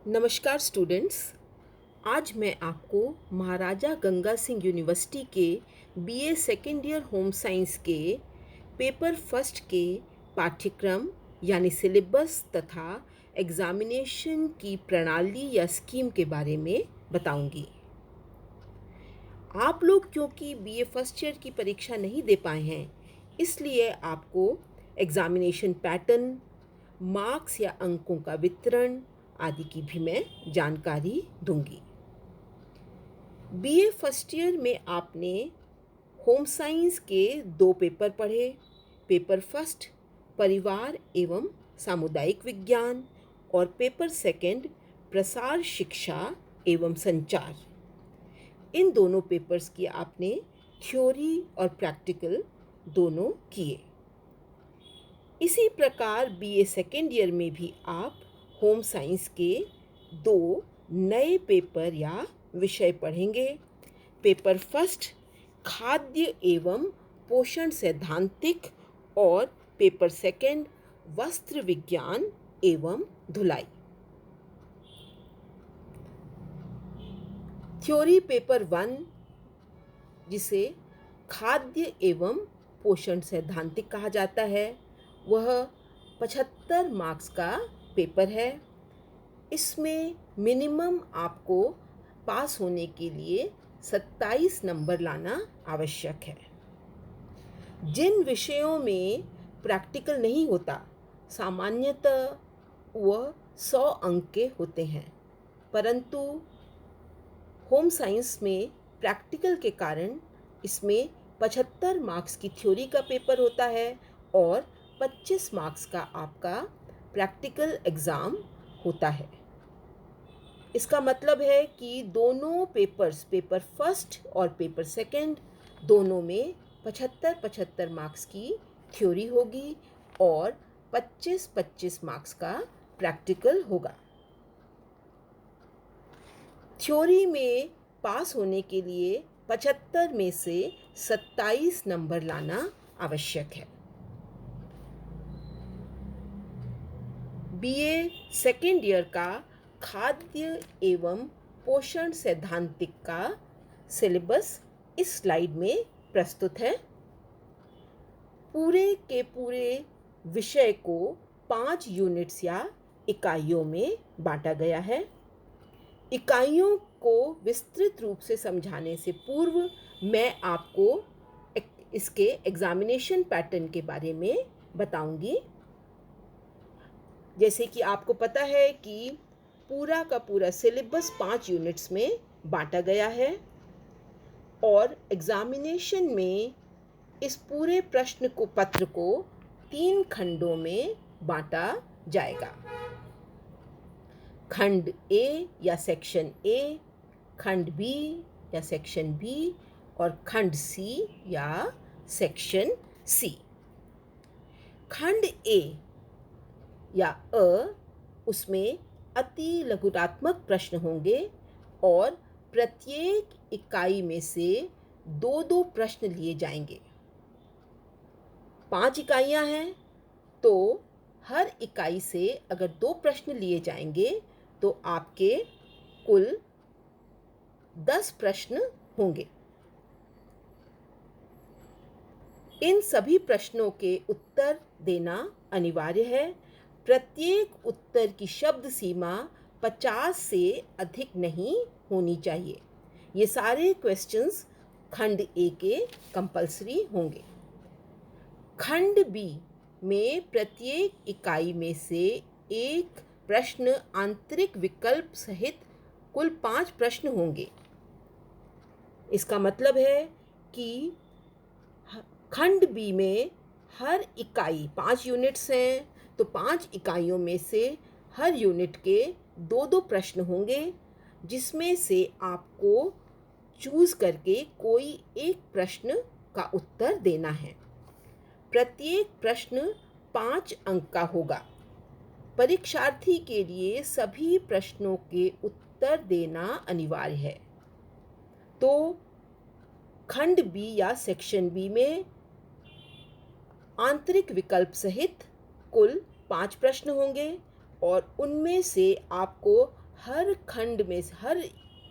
नमस्कार स्टूडेंट्स। आज मैं आपको महाराजा गंगा सिंह यूनिवर्सिटी के BA second year home science के पेपर फर्स्ट के पाठ्यक्रम यानी सिलेबस तथा एग्ज़ामिनेशन की प्रणाली या स्कीम के बारे में बताऊंगी। आप लोग क्योंकि बीए फर्स्ट ईयर की परीक्षा नहीं दे पाए हैं, इसलिए आपको एग्ज़ामिनेशन पैटर्न, मार्क्स या अंकों का वितरण आदि की भी मैं जानकारी दूंगी। बीए फर्स्ट ईयर में आपने होम साइंस के 2 पेपर पढ़े। पेपर फर्स्ट परिवार एवं सामुदायिक विज्ञान और पेपर सेकंड प्रसार शिक्षा एवं संचार। इन दोनों पेपर्स की आपने थ्योरी और प्रैक्टिकल दोनों किए। इसी प्रकार बीए सेकेंड ईयर में भी आप होम साइंस के 2 नए पेपर या विषय पढ़ेंगे। पेपर फर्स्ट खाद्य एवं पोषण सैद्धांतिक और पेपर सेकंड वस्त्र विज्ञान एवं धुलाई। थ्योरी पेपर 1 जिसे खाद्य एवं पोषण सैद्धांतिक कहा जाता है, वह 75 मार्क्स का पेपर है। इसमें मिनिमम आपको पास होने के लिए 27 नंबर लाना आवश्यक है। जिन विषयों में प्रैक्टिकल नहीं होता, सामान्यतः वह 100 अंक के होते हैं, परंतु होम साइंस में प्रैक्टिकल के कारण इसमें 75 मार्क्स की थ्योरी का पेपर होता है और 25 मार्क्स का आपका प्रैक्टिकल एग्ज़ाम होता है। इसका मतलब है कि दोनों पेपर्स, पेपर फर्स्ट और पेपर सेकंड, दोनों में 75-75 मार्क्स की थ्योरी होगी और 25-25 मार्क्स का प्रैक्टिकल होगा। थ्योरी में पास होने के लिए 75 में से 27 नंबर लाना आवश्यक है। बीए सेकेंड ईयर का खाद्य एवं पोषण सैद्धांतिक का सिलेबस इस स्लाइड में प्रस्तुत है। पूरे के पूरे विषय को 5 यूनिट्स या इकाइयों में बांटा गया है। इकाइयों को विस्तृत रूप से समझाने से पूर्व मैं आपको इसके एग्ज़ामिनेशन पैटर्न के बारे में बताऊंगी। जैसे कि आपको पता है कि पूरा का पूरा सिलेबस 5 यूनिट्स में बांटा गया है और एग्ज़ामिनेशन में इस पूरे प्रश्न को पत्र को 3 खंडों में बांटा जाएगा। खंड ए या सेक्शन ए, खंड बी या सेक्शन बी और खंड सी या सेक्शन सी। खंड ए या उसमें अति लघुतात्मक प्रश्न होंगे और प्रत्येक इकाई में से 2-2 प्रश्न लिए जाएंगे। 5 इकाइयां हैं तो हर इकाई से अगर 2 प्रश्न लिए जाएंगे तो आपके कुल 10 प्रश्न होंगे। इन सभी प्रश्नों के उत्तर देना अनिवार्य है। प्रत्येक उत्तर की शब्द सीमा 50 से अधिक नहीं होनी चाहिए। ये सारे क्वेश्चंस खंड ए के कंपल्सरी होंगे। खंड बी में प्रत्येक इकाई में से एक प्रश्न आंतरिक विकल्प सहित कुल 5 प्रश्न होंगे। इसका मतलब है कि खंड बी में हर इकाई 5 यूनिट्स हैं तो 5 इकाइयों में से हर यूनिट के 2-2 प्रश्न होंगे, जिसमें से आपको चूज़ करके कोई एक प्रश्न का उत्तर देना है। प्रत्येक प्रश्न 5 अंक का होगा। परीक्षार्थी के लिए सभी प्रश्नों के उत्तर देना अनिवार्य है। तो खंड बी या सेक्शन बी में आंतरिक विकल्प सहित कुल 5 प्रश्न होंगे और उनमें से आपको हर खंड में हर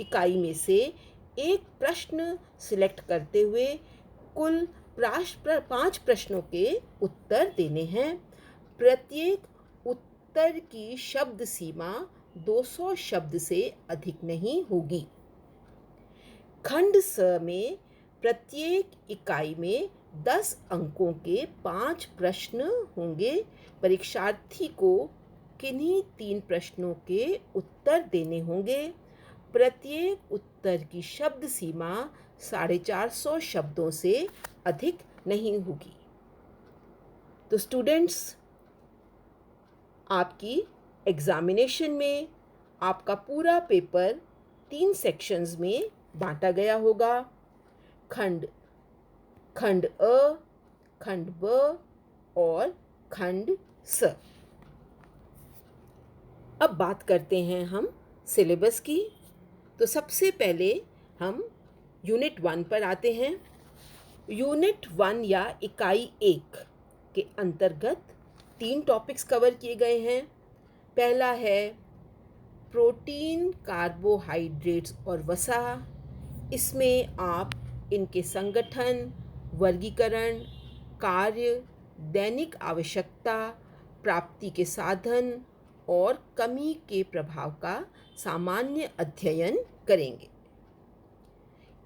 इकाई में से एक प्रश्न सिलेक्ट करते हुए कुल 5 प्रश्नों के उत्तर देने हैं। प्रत्येक उत्तर की शब्द सीमा 200 शब्द से अधिक नहीं होगी। खंड स में प्रत्येक इकाई में 10 अंकों के 5 प्रश्न होंगे। परीक्षार्थी को किन्हीं 3 प्रश्नों के उत्तर देने होंगे। प्रत्येक उत्तर की शब्द सीमा 450 शब्दों से अधिक नहीं होगी। तो स्टूडेंट्स, आपकी एग्जामिनेशन में आपका पूरा पेपर 3 सेक्शंस में बांटा गया होगा। खंड अ, खंड ब और खंड स। अब बात करते हैं हम सिलेबस की। तो सबसे पहले हम यूनिट 1 पर आते हैं। यूनिट 1 या इकाई 1 के अंतर्गत 3 टॉपिक्स कवर किए गए हैं। पहला है प्रोटीन, कार्बोहाइड्रेट्स और वसा। इसमें आप इनके संगठन, वर्गीकरण, कार्य, दैनिक आवश्यकता, प्राप्ति के साधन और कमी के प्रभाव का सामान्य अध्ययन करेंगे।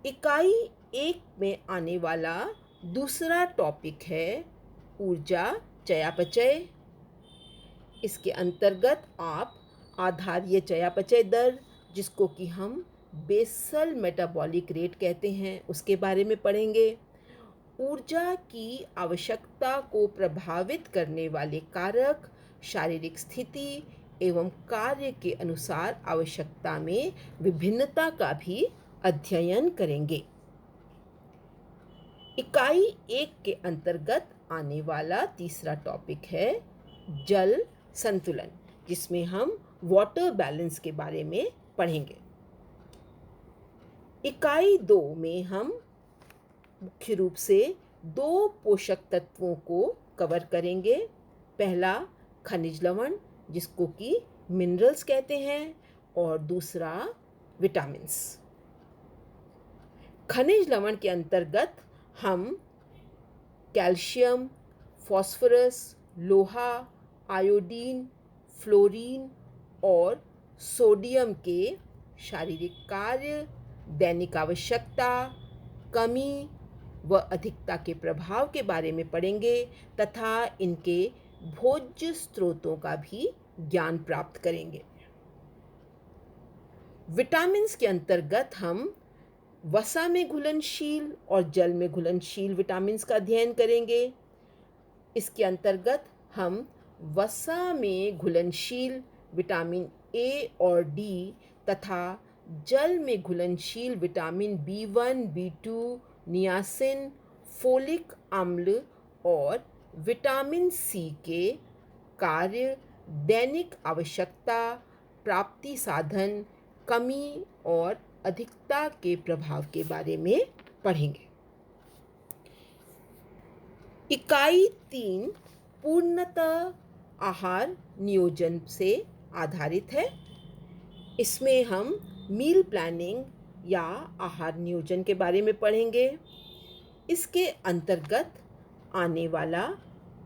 इकाई 1 में आने वाला दूसरा टॉपिक है ऊर्जा चयापचय। इसके अंतर्गत आप आधारीय चयापचय दर, जिसको कि हम बेसल मेटाबॉलिक रेट कहते हैं, उसके बारे में पढ़ेंगे। ऊर्जा की आवश्यकता को प्रभावित करने वाले कारक, शारीरिक स्थिति एवं कार्य के अनुसार आवश्यकता में विभिन्नता का भी अध्ययन करेंगे। इकाई 1 के अंतर्गत आने वाला तीसरा टॉपिक है जल संतुलन, जिसमें हम वाटर बैलेंस के बारे में पढ़ेंगे। इकाई 2 में हम मुख्य रूप से 2 पोषक तत्वों को कवर करेंगे। पहला खनिज लवण, जिसको कि मिनरल्स कहते हैं, और दूसरा विटामिन्स। खनिज लवण के अंतर्गत हम कैल्शियम, फास्फोरस, लोहा, आयोडीन, फ्लोरीन और सोडियम के शारीरिक कार्य, दैनिक आवश्यकता, कमी व अधिकता के प्रभाव के बारे में पढ़ेंगे तथा इनके भोज्य स्रोतों का भी ज्ञान प्राप्त करेंगे। विटामिन्स के अंतर्गत हम वसा में घुलनशील और जल में घुलनशील विटामिन्स का अध्ययन करेंगे। इसके अंतर्गत हम वसा में घुलनशील विटामिन ए और डी तथा जल में घुलनशील vitamin B1, B2, niacin, folic अम्ल और विटामिन सी के कार्य, दैनिक आवश्यकता, प्राप्ति साधन, कमी और अधिकता के प्रभाव के बारे में पढ़ेंगे। इकाई 3 पूर्णतः आहार नियोजन से आधारित है। इसमें हम मील प्लानिंग या आहार नियोजन के बारे में पढ़ेंगे। इसके अंतर्गत आने वाला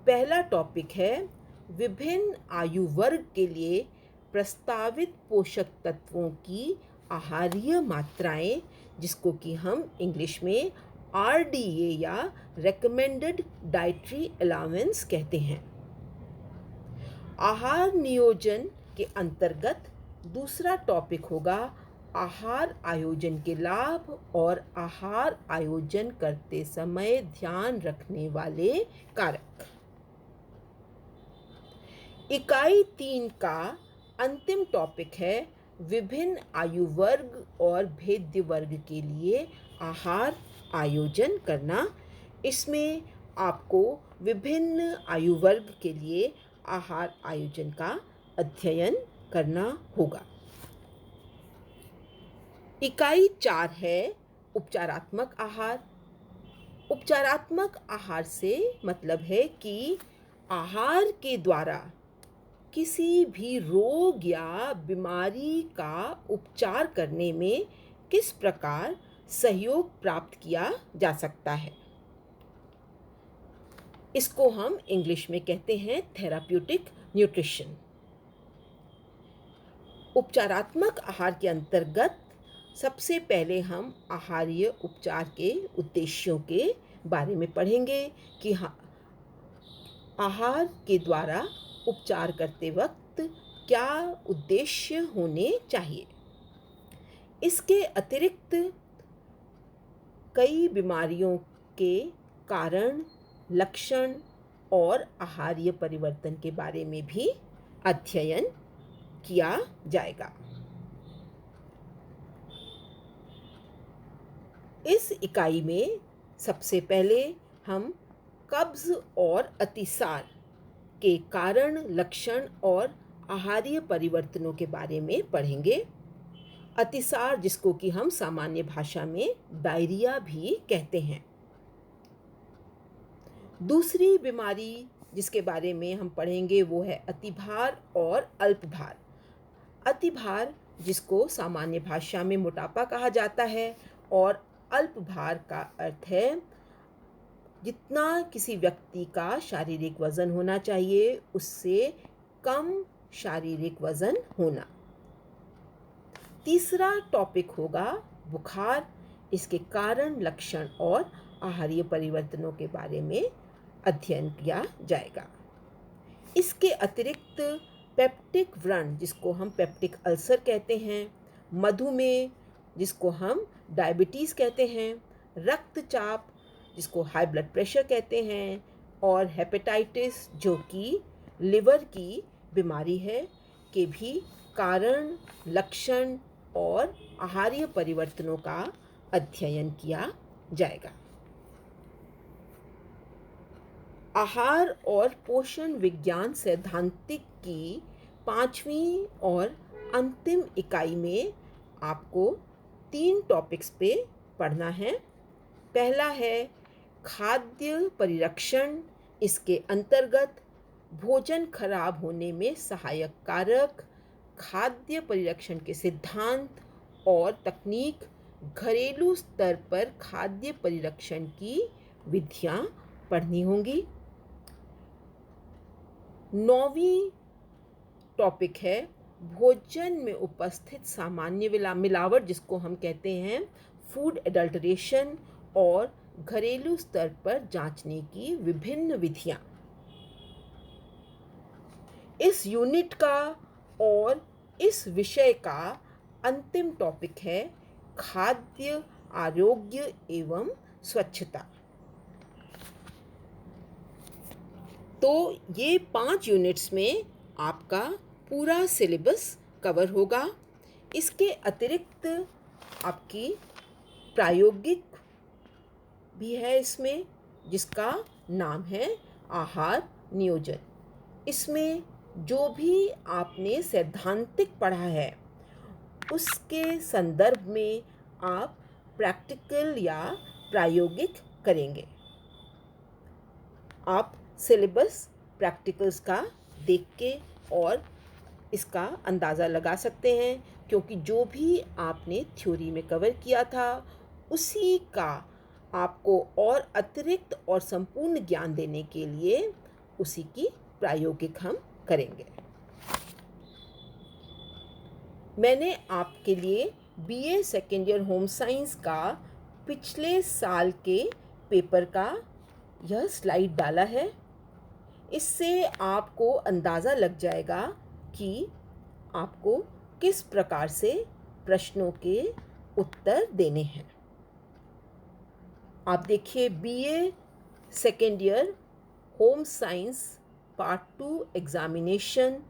पहला टॉपिक है विभिन्न आयु वर्ग के लिए प्रस्तावित पोषक तत्वों की आहारीय मात्राएं, जिसको कि हम इंग्लिश में RDA या रेकमेंडेड डाइटरी अलाउंस कहते हैं। आहार नियोजन के अंतर्गत दूसरा टॉपिक होगा आहार आयोजन के लाभ और आहार आयोजन करते समय ध्यान रखने वाले कारक। इकाई 3 का अंतिम टॉपिक है विभिन्न आयु वर्ग और भेद्य वर्ग के लिए आहार आयोजन करना। इसमें आपको विभिन्न आयु वर्ग के लिए आहार आयोजन का अध्ययन करना होगा। इकाई 4 है उपचारात्मक आहार। उपचारात्मक आहार से मतलब है कि आहार के द्वारा किसी भी रोग या बीमारी का उपचार करने में किस प्रकार सहयोग प्राप्त किया जा सकता है। इसको हम इंग्लिश में कहते हैं थेराप्यूटिक न्यूट्रिशन। उपचारात्मक आहार के अंतर्गत सबसे पहले हम आहारीय उपचार के उद्देश्यों के बारे में पढ़ेंगे कि आहार के द्वारा उपचार करते वक्त क्या उद्देश्य होने चाहिए। इसके अतिरिक्त कई बीमारियों के कारण, लक्षण और आहारीय परिवर्तन के बारे में भी अध्ययन किया जाएगा। इस इकाई में सबसे पहले हम कब्ज और अतिसार के कारण, लक्षण और आहारीय परिवर्तनों के बारे में पढ़ेंगे। अतिसार, जिसको कि हम सामान्य भाषा में डायरिया भी कहते हैं। दूसरी बीमारी जिसके बारे में हम पढ़ेंगे वो है अतिभार और अल्पभार। अतिभार, जिसको सामान्य भाषा में मोटापा कहा जाता है, और अल्पभार का अर्थ है जितना किसी व्यक्ति का शारीरिक वजन होना चाहिए उससे कम शारीरिक वजन होना। तीसरा टॉपिक होगा बुखार। इसके कारण, लक्षण और आहारीय परिवर्तनों के बारे में अध्ययन किया जाएगा। इसके अतिरिक्त पेप्टिक व्रण, जिसको हम पेप्टिक अल्सर कहते हैं, मधुमेह, जिसको हम डायबिटीज़ कहते हैं, रक्तचाप, जिसको हाई ब्लड प्रेशर कहते हैं, और हेपेटाइटिस, जो कि लिवर की बीमारी है, के भी कारण, लक्षण और आहारीय परिवर्तनों का अध्ययन किया जाएगा। आहार और पोषण विज्ञान सैद्धांतिक की 5वीं और अंतिम इकाई में आपको 3 टॉपिक्स पे पढ़ना है। पहला है खाद्य परिरक्षण। इसके अंतर्गत भोजन खराब होने में सहायक कारक, खाद्य परिरक्षण के सिद्धांत और तकनीक, घरेलू स्तर पर खाद्य परिरक्षण की विधियां पढ़नी होंगी। 9वीं टॉपिक है भोजन में उपस्थित सामान्य मिलावट, जिसको हम कहते हैं फूड एडल्टरेशन, और घरेलू स्तर पर जांचने की विभिन्न विधियां। इस यूनिट का और इस विषय का अंतिम टॉपिक है खाद्य आरोग्य एवं स्वच्छता। तो ये 5 यूनिट्स में आपका पूरा सिलेबस कवर होगा। इसके अतिरिक्त आपकी प्रायोगिक भी है इसमें, जिसका नाम है आहार नियोजन। इसमें जो भी आपने सैद्धांतिक पढ़ा है उसके संदर्भ में आप प्रैक्टिकल या प्रायोगिक करेंगे। आप सिलेबस प्रैक्टिकल्स का देख के और इसका अंदाज़ा लगा सकते हैं, क्योंकि जो भी आपने थ्योरी में कवर किया था उसी का आपको और अतिरिक्त और संपूर्ण ज्ञान देने के लिए उसी की प्रायोगिक हम करेंगे। मैंने आपके लिए BA second year home science का पिछले साल के पेपर का यह स्लाइड डाला है। इससे आपको अंदाज़ा लग जाएगा कि आपको किस प्रकार से प्रश्नों के उत्तर देने हैं। आप देखिए, BA second year home science part 2 examination,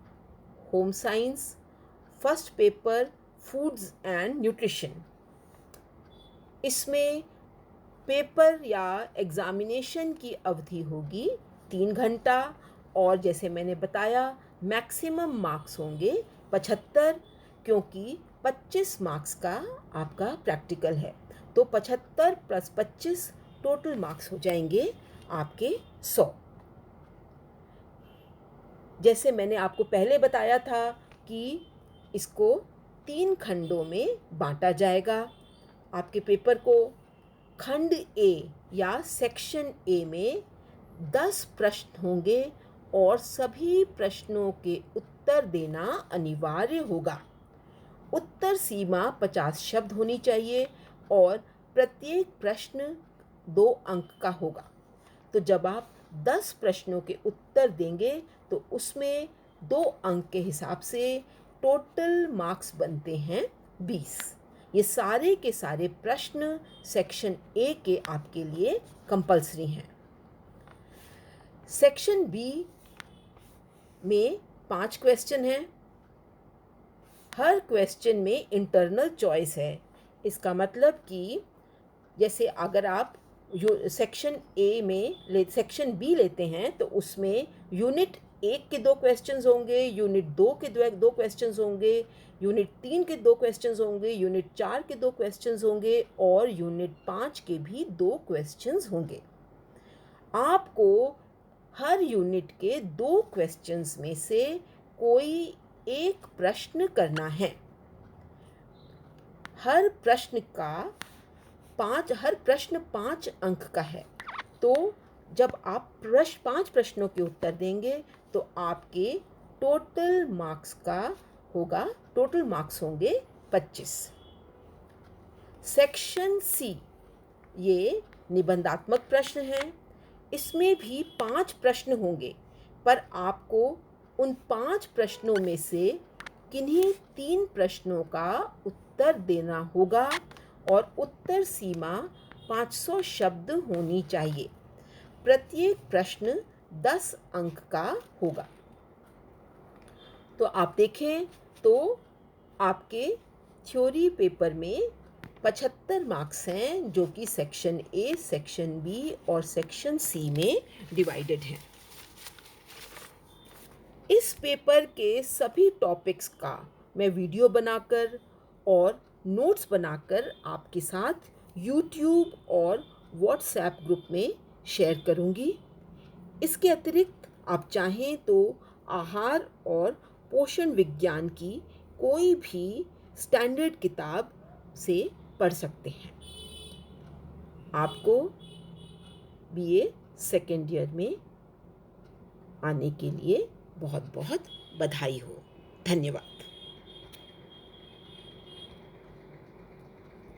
home science, first paper foods and nutrition. इसमें पेपर या एग्जामिनेशन की अवधि होगी 3 घंटा, और जैसे मैंने बताया मैक्सिमम मार्क्स होंगे 75, क्योंकि 25 मार्क्स का आपका प्रैक्टिकल है। तो 75 + 25 टोटल मार्क्स हो जाएंगे आपके 100। जैसे मैंने आपको पहले बताया था कि इसको 3 खंडों में बाँटा जाएगा। आपके पेपर को खंड ए या सेक्शन ए में 10 प्रश्न होंगे और सभी प्रश्नों के उत्तर देना अनिवार्य होगा। उत्तर सीमा 50 शब्द होनी चाहिए और प्रत्येक प्रश्न 2 अंक का होगा। तो जब आप 10 प्रश्नों के उत्तर देंगे तो उसमें 2 अंक के हिसाब से टोटल मार्क्स बनते हैं 20। ये सारे के सारे प्रश्न सेक्शन ए के आपके लिए कंपल्सरी हैं। सेक्शन बी में 5 क्वेश्चन हैं। हर क्वेश्चन में इंटरनल चॉइस है। इसका मतलब कि जैसे अगर आप सेक्शन ए में सेक्शन बी लेते हैं तो उसमें यूनिट 1 के 2 क्वेश्चंस होंगे, यूनिट 2 के 2 क्वेश्चंस होंगे, यूनिट 3 के 2 क्वेश्चंस होंगे, यूनिट 4 के 2 क्वेश्चंस होंगे और यूनिट 5 के भी 2 क्वेश्चंस होंगे। आपको हर यूनिट के 2 क्वेश्चंस में से कोई एक प्रश्न करना है। हर प्रश्न 5 अंक का है। तो जब आप 5 प्रश्नों के उत्तर देंगे तो आपके टोटल मार्क्स होंगे 25। सेक्शन सी ये निबंधात्मक प्रश्न हैं। इसमें भी 5 प्रश्न होंगे, पर आपको उन 5 प्रश्नों में से किन्हीं 3 प्रश्नों का उत्तर देना होगा और उत्तर सीमा 500 शब्द होनी चाहिए। प्रत्येक प्रश्न 10 अंक का होगा। तो आप देखें तो आपके थ्योरी पेपर में 75 मार्क्स हैं जो कि सेक्शन ए, सेक्शन बी और सेक्शन सी में डिवाइडेड हैं। इस पेपर के सभी टॉपिक्स का मैं वीडियो बनाकर और नोट्स बनाकर आपके साथ यूट्यूब और व्हाट्सएप ग्रुप में शेयर करूंगी। इसके अतिरिक्त आप चाहें तो आहार और पोषण विज्ञान की कोई भी स्टैंडर्ड किताब से पढ़ सकते हैं। आपको बीए सेकेंड ईयर में आने के लिए बहुत बहुत बधाई हो। धन्यवाद।